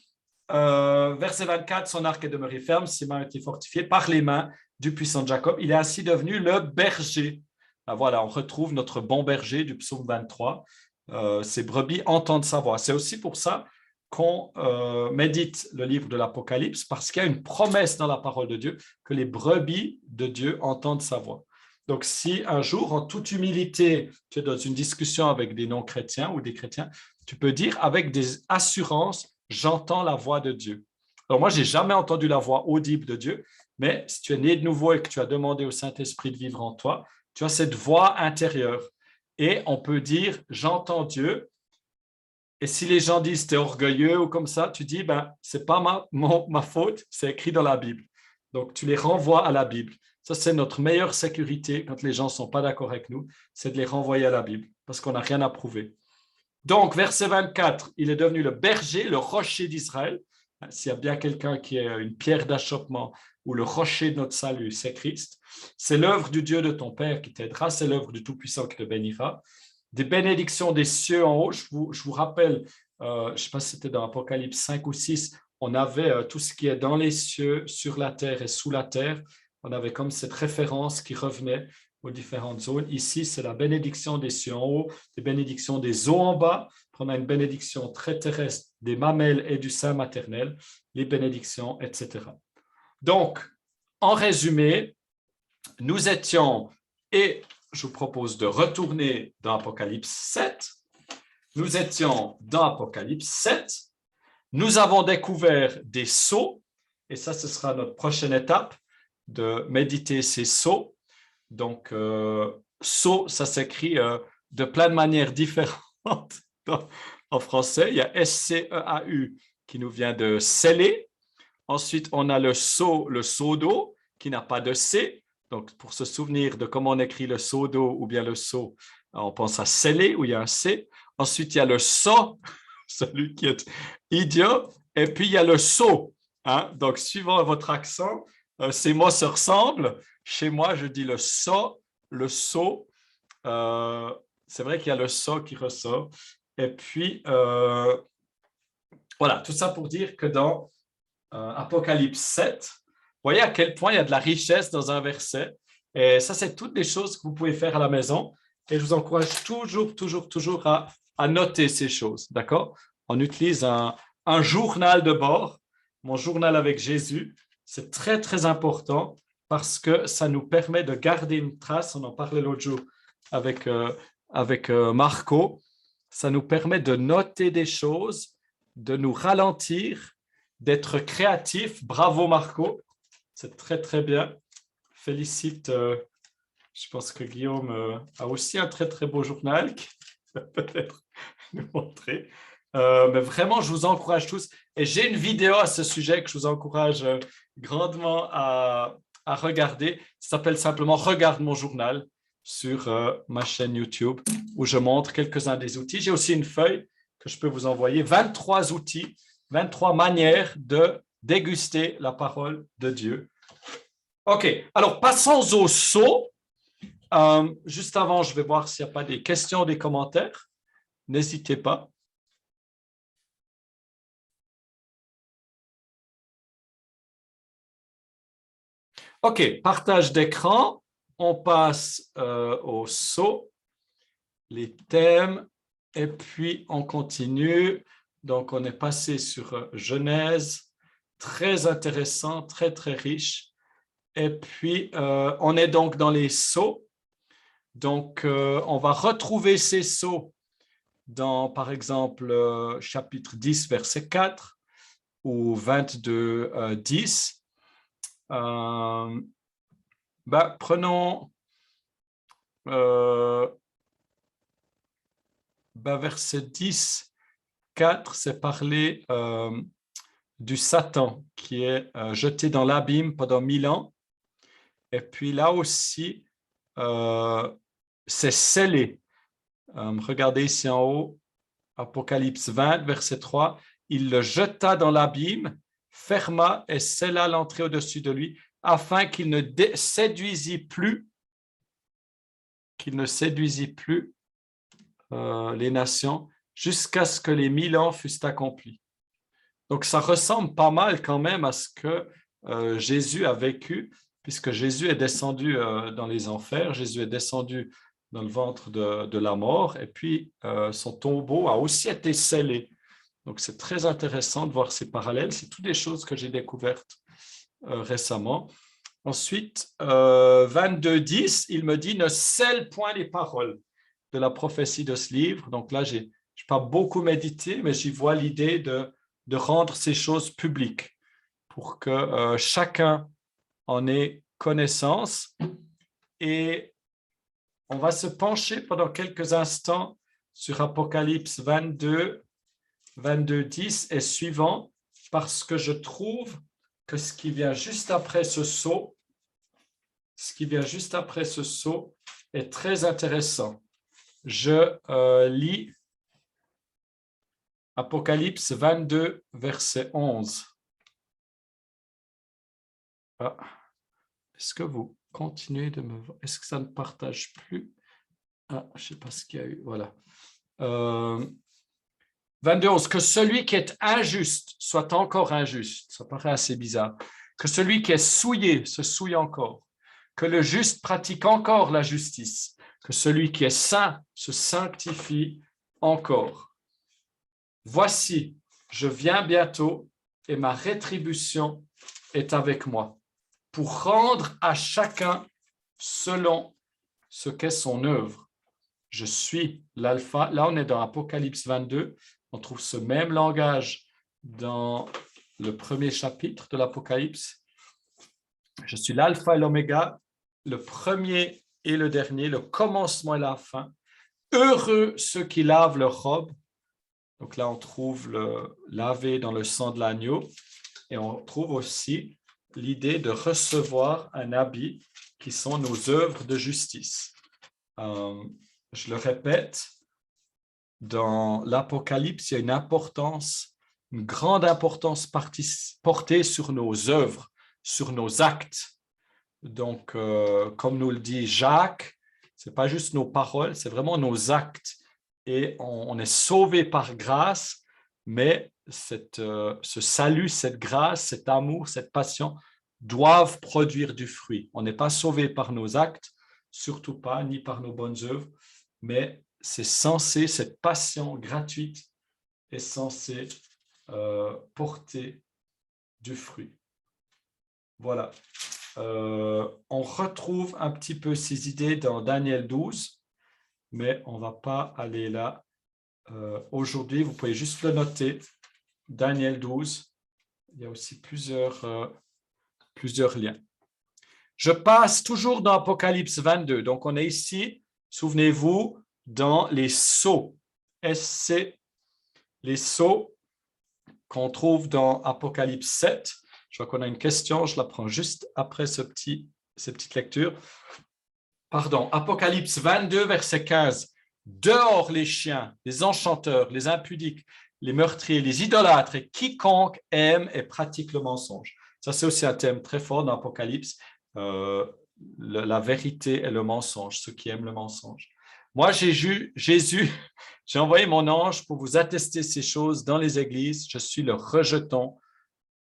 Verset 24, son arc est demeuré ferme, ses mains ont été fortifiées par les mains du puissant Jacob. Il est ainsi devenu le berger. Ah, voilà, on retrouve notre bon berger du psaume 23. Ces brebis entendent sa voix. C'est aussi pour ça qu'on médite le livre de l'Apocalypse, parce qu'il y a une promesse dans la parole de Dieu que les brebis de Dieu entendent sa voix. Donc, si un jour, en toute humilité, tu es dans une discussion avec des non-chrétiens ou des chrétiens, tu peux dire avec des assurances, j'entends la voix de Dieu. Alors, moi, je n'ai jamais entendu la voix audible de Dieu, mais si tu es né de nouveau et que tu as demandé au Saint-Esprit de vivre en toi, tu as cette voix intérieure. Et on peut dire, j'entends Dieu. Et si les gens disent, tu es orgueilleux ou comme ça, tu dis, ce n'est pas ma faute, c'est écrit dans la Bible. Donc, tu les renvoies à la Bible. Ça, c'est notre meilleure sécurité quand les gens ne sont pas d'accord avec nous, c'est de les renvoyer à la Bible, parce qu'on n'a rien à prouver. Donc, verset 24, il est devenu le berger, le rocher d'Israël. S'il y a bien quelqu'un qui est une pierre d'achoppement ou le rocher de notre salut, c'est Christ. C'est l'œuvre du Dieu de ton Père qui t'aidera, c'est l'œuvre du Tout-Puissant qui te bénira. Des bénédictions des cieux en haut, je vous rappelle, je ne sais pas si c'était dans Apocalypse 5 ou 6, on avait tout ce qui est dans les cieux, sur la terre et sous la terre. On avait comme cette référence qui revenait aux différentes zones. Ici, c'est la bénédiction des cieux en haut, des bénédictions des eaux en bas. On a une bénédiction très terrestre des mamelles et du sein maternel, les bénédictions, etc. Donc, en résumé, nous étions, et je vous propose de retourner dans Apocalypse 7, nous étions dans Apocalypse 7, nous avons découvert des sceaux, et ça, ce sera notre prochaine étape, de méditer ces sceaux. Donc, sceau, ça s'écrit de plein de manières différentes en français. Il y a S-C-E-A-U qui nous vient de sceller. Ensuite, on a le seau d'eau qui n'a pas de C. Donc, pour se souvenir de comment on écrit le seau d'eau ou bien le seau, on pense à sceller où il y a un C. Ensuite, il y a le so, celui qui est idiot. Et puis, il y a le seau. Hein? Donc, suivant votre accent, ces mots se ressemblent. Chez moi, je dis le so, le seau. C'est vrai qu'il y a le so qui ressort. Et puis, voilà, tout ça pour dire que dans Apocalypse 7, vous voyez à quel point il y a de la richesse dans un verset. Et ça, c'est toutes les choses que vous pouvez faire à la maison. Et je vous encourage toujours à noter ces choses. D'accord? On utilise un journal de bord, mon journal avec Jésus. C'est très, très important parce que ça nous permet de garder une trace. On en parlait l'autre jour avec Marco. Ça nous permet de noter des choses, de nous ralentir, d'être créatif. Bravo Marco, c'est très très bien. Félicite, je pense que Guillaume a aussi un très très beau journal qui va peut-être nous montrer. Mais vraiment, je vous encourage tous. Et j'ai une vidéo à ce sujet que je vous encourage grandement à regarder. Ça s'appelle simplement « Regarde mon journal » sur ma chaîne YouTube où je montre quelques-uns des outils. J'ai aussi une feuille que je peux vous envoyer, 23 outils, 23 manières de déguster la parole de Dieu. OK, alors passons au sceau. Juste avant, je vais voir s'il n'y a pas des questions, des commentaires. N'hésitez pas. OK, partage d'écran. On passe au sceau, les thèmes, et puis on continue. Donc, on est passé sur Genèse, très intéressant, très, très riche. Et puis, on est donc dans les sceaux. Donc, on va retrouver ces sceaux dans, par exemple, chapitre 10, verset 4 ou 22, 10. Prenons verset 10, 4, c'est parler du Satan qui est jeté dans l'abîme pendant 1000 ans. Et puis là aussi, c'est scellé. Regardez ici en haut, Apocalypse 20, verset 3. Il le jeta dans l'abîme, ferma et scella l'entrée au-dessus de lui, afin qu'il ne séduisit plus les nations jusqu'à ce que les 1000 ans fussent accomplis. Donc, ça ressemble pas mal quand même à ce que Jésus a vécu, puisque Jésus est descendu dans les enfers, Jésus est descendu dans le ventre de la mort, et puis son tombeau a aussi été scellé. Donc, c'est très intéressant de voir ces parallèles. C'est toutes des choses que j'ai découvertes récemment. Ensuite, 22.10, il me dit « Ne scelle point les paroles de la prophétie de ce livre ». Donc là, je n'ai pas beaucoup médité, mais j'y vois l'idée de rendre ces choses publiques pour que chacun en ait connaissance. Et on va se pencher pendant quelques instants sur Apocalypse 22, 10 et suivant, parce que je trouve que ce qui vient juste après ce sceau, est très intéressant. Je lis Apocalypse 22, verset 11. Ah. Est-ce que vous continuez de me voir? Est-ce que ça ne partage plus? Ah, je ne sais pas ce qu'il y a eu. Voilà. 22, 11. Que celui qui est injuste soit encore injuste. Ça paraît assez bizarre. Que celui qui est souillé se souille encore. Que le juste pratique encore la justice. Que celui qui est saint se sanctifie encore. Voici, je viens bientôt et ma rétribution est avec moi pour rendre à chacun selon ce qu'est son œuvre. Je suis l'alpha. Là, on est dans Apocalypse 22. On trouve ce même langage dans le premier chapitre de l'Apocalypse. Je suis l'alpha et l'oméga, le premier Et le dernier, le commencement et la fin. Heureux ceux qui lavent leurs robes. Donc là, on trouve le laver dans le sang de l'agneau. Et on trouve aussi l'idée de recevoir un habit qui sont nos œuvres de justice. Je le répète, dans l'Apocalypse, il y a une grande importance portée sur nos œuvres, sur nos actes. Donc, comme nous le dit Jacques, ce n'est pas juste nos paroles, c'est vraiment nos actes. Et on est sauvé par grâce, mais ce salut, cette grâce, cet amour, cette passion doivent produire du fruit. On n'est pas sauvé par nos actes, surtout pas, ni par nos bonnes œuvres, mais c'est censé, cette passion gratuite est censée porter du fruit. Voilà. On retrouve un petit peu ces idées dans Daniel 12, mais on ne va pas aller là aujourd'hui. Vous pouvez juste le noter, Daniel 12. Il y a aussi plusieurs liens. Je passe toujours dans Apocalypse 22. Donc, on est ici, souvenez-vous, dans les sceaux. SC, les sceaux qu'on trouve dans Apocalypse 7. Je vois qu'on a une question, je la prends juste après ces petites lectures. Pardon, Apocalypse 22, verset 15. Dehors les chiens, les enchanteurs, les impudiques, les meurtriers, les idolâtres et quiconque aime et pratique le mensonge. Ça, c'est aussi un thème très fort dans Apocalypse, la vérité et le mensonge, ceux qui aiment le mensonge. Moi, Jésus, j'ai envoyé mon ange pour vous attester ces choses dans les églises. Je suis le rejeton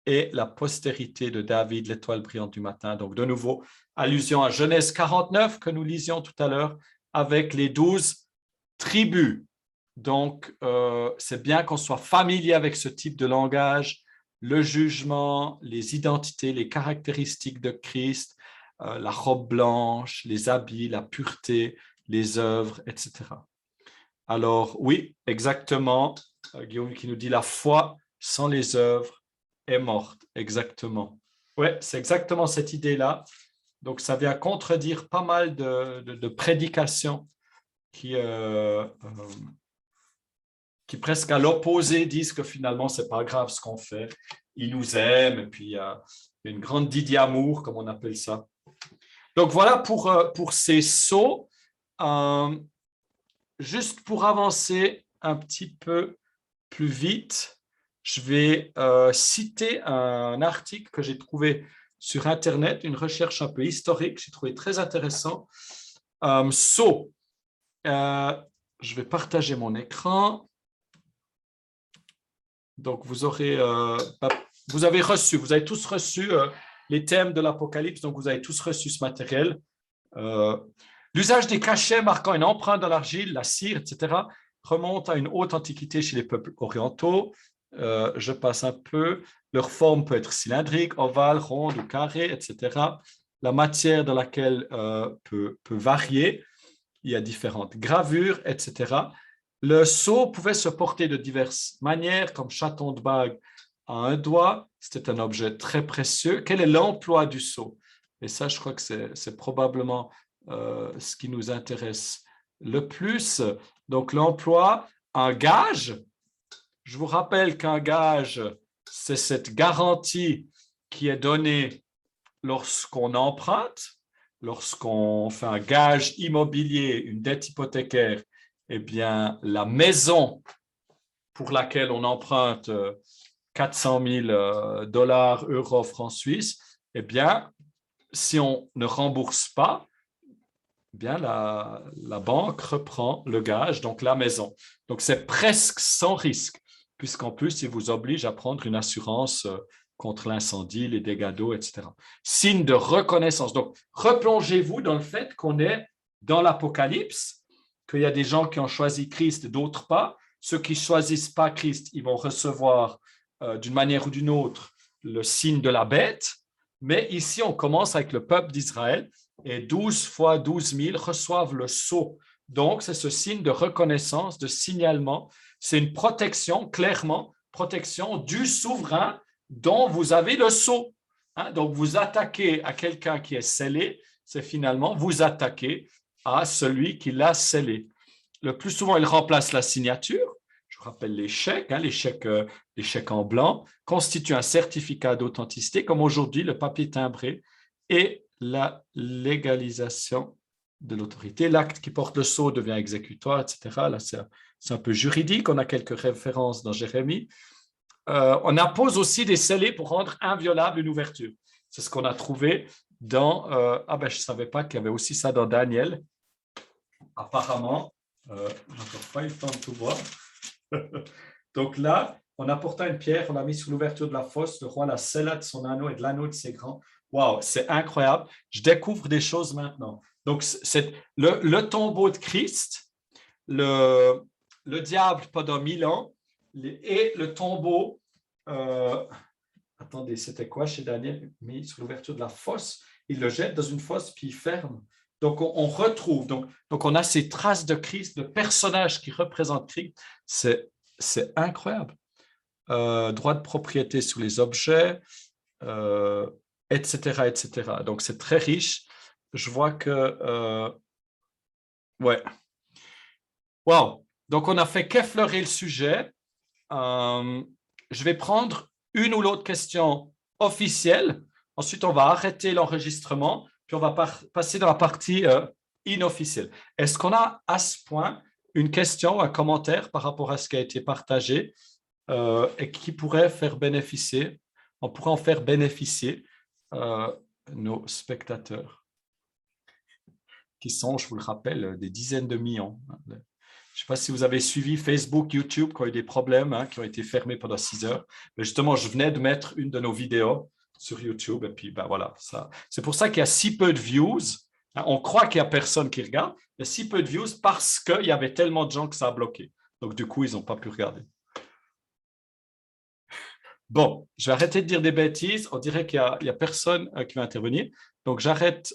et la postérité de David, l'étoile brillante du matin. Donc, de nouveau, allusion à Genèse 49 que nous lisions tout à l'heure avec les 12 tribus. Donc, c'est bien qu'on soit familier avec ce type de langage, le jugement, les identités, les caractéristiques de Christ, la robe blanche, les habits, la pureté, les œuvres, etc. Alors, oui, exactement, Guillaume qui nous dit la foi sans les œuvres est morte, exactement. Oui, c'est exactement cette idée-là. Donc, ça vient contredire pas mal de prédications qui presque à l'opposé disent que finalement, ce n'est pas grave ce qu'on fait. Il nous aime, et puis il y a une grande Didie amour, comme on appelle ça. Donc, voilà pour ces sceaux. Juste pour avancer un petit peu plus vite, je vais citer un article que j'ai trouvé sur Internet, une recherche un peu historique, j'ai trouvé très intéressant. Sceaux. Je vais partager mon écran. Donc, vous avez tous reçu les thèmes de l'Apocalypse, donc vous avez tous reçu ce matériel. L'usage des cachets marquant une empreinte dans l'argile, la cire, etc., remonte à une haute antiquité chez les peuples orientaux. Je passe un peu. Leur forme peut être cylindrique, ovale, ronde ou carrée, etc. La matière dans laquelle peut varier. Il y a différentes gravures, etc. Le sceau pouvait se porter de diverses manières, comme chaton de bague à un doigt. C'était un objet très précieux. Quel est l'emploi du sceau? Et ça, je crois que c'est probablement ce qui nous intéresse le plus. Donc, l'emploi, un gage. Je vous rappelle qu'un gage, c'est cette garantie qui est donnée lorsqu'on emprunte, lorsqu'on fait un gage immobilier, une dette hypothécaire. Eh bien, la maison pour laquelle on emprunte 400 000 dollars, euros, francs suisses, eh bien, si on ne rembourse pas, eh bien, la banque reprend le gage, donc la maison. Donc, c'est presque sans risque, puisqu'en plus, il vous oblige à prendre une assurance contre l'incendie, les dégâts d'eau, etc. Signe de reconnaissance. Donc, replongez-vous dans le fait qu'on est dans l'Apocalypse, qu'il y a des gens qui ont choisi Christ, d'autres pas. Ceux qui ne choisissent pas Christ, ils vont recevoir d'une manière ou d'une autre le signe de la bête. Mais ici, on commence avec le peuple d'Israël et 12 fois 12 000 reçoivent le sceau. Donc, c'est ce signe de reconnaissance, de signalement. C'est une protection, clairement, protection du souverain dont vous avez le sceau. Donc, vous attaquez à quelqu'un qui est scellé, c'est finalement vous attaquer à celui qui l'a scellé. Le plus souvent, il remplace la signature. Je vous rappelle les chèques, les chèques en blanc constituent un certificat d'authenticité, comme aujourd'hui le papier timbré et la légalisation de l'autorité. L'acte qui porte le sceau devient exécutoire, etc. Là, c'est un peu juridique. On a quelques références dans Jérémie. On impose aussi des scellés pour rendre inviolable une ouverture. C'est ce qu'on a trouvé dans... je ne savais pas qu'il y avait aussi ça dans Daniel. Apparemment, je n'ai encore pas eu le temps de tout voir. Donc là, en apportant une pierre, on l'a mis sous l'ouverture de la fosse. Le roi la scella de son anneau et de l'anneau de ses grands. Waouh, c'est incroyable. Je découvre des choses maintenant. Donc, c'est le tombeau de Christ, le diable pendant 1000 ans et le tombeau. Attendez, c'était quoi chez Daniel? Mis sous l'ouverture de la fosse. Il le jette dans une fosse puis il ferme. Donc, on retrouve. Donc, on a ces traces de Christ, de personnages qui représentent Christ. C'est incroyable. Droit de propriété sur les objets, etc., etc. Donc, c'est très riche. Je vois que... ouais. Wow. Donc, on a fait qu'effleurer le sujet. Je vais prendre une ou l'autre question officielle. Ensuite, on va arrêter l'enregistrement, puis on va passer dans la partie inofficielle. Est-ce qu'on a à ce point une question, un commentaire par rapport à ce qui a été partagé et qui pourrait faire bénéficier, on pourrait en faire bénéficier nos spectateurs, qui sont, je vous le rappelle, des dizaines de millions. Je ne sais pas si vous avez suivi Facebook, YouTube, qui ont eu des problèmes, qui ont été fermés pendant 6 heures. Mais justement, je venais de mettre une de nos vidéos sur YouTube. Et puis, voilà, c'est pour ça qu'il y a si peu de views. On croit qu'il n'y a personne qui regarde. Il y a si peu de views parce qu'il y avait tellement de gens que ça a bloqué. Donc, du coup, ils n'ont pas pu regarder. Bon, je vais arrêter de dire des bêtises. On dirait qu'il n'y a personne qui va intervenir. Donc, j'arrête.